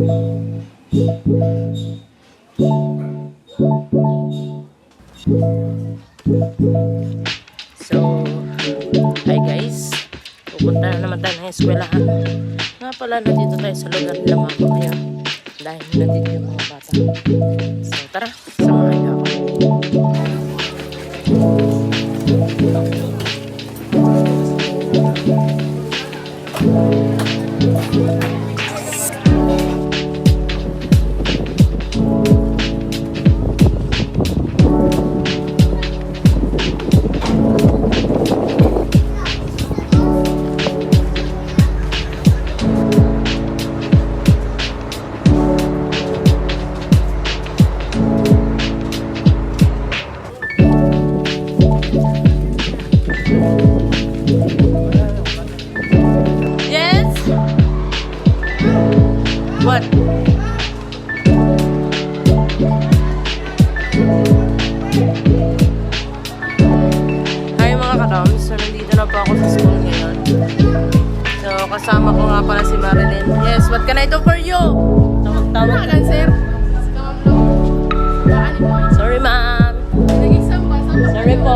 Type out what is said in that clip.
So, hi guys. Pupunta na naman tayo ng eskwelahan. Nga pala, nandito tayo sa lugar nila mama ngayon. Dahil nandito yung mga bata. So, tara, samahan niyo ako. What? Hi mga katams, so nandito na po ako sa school ngayon. So kasama ko nga pala si Marilyn. Yes, what can I do for you? Tawag-tawag ka, sir. Sorry ma'am. Sorry po.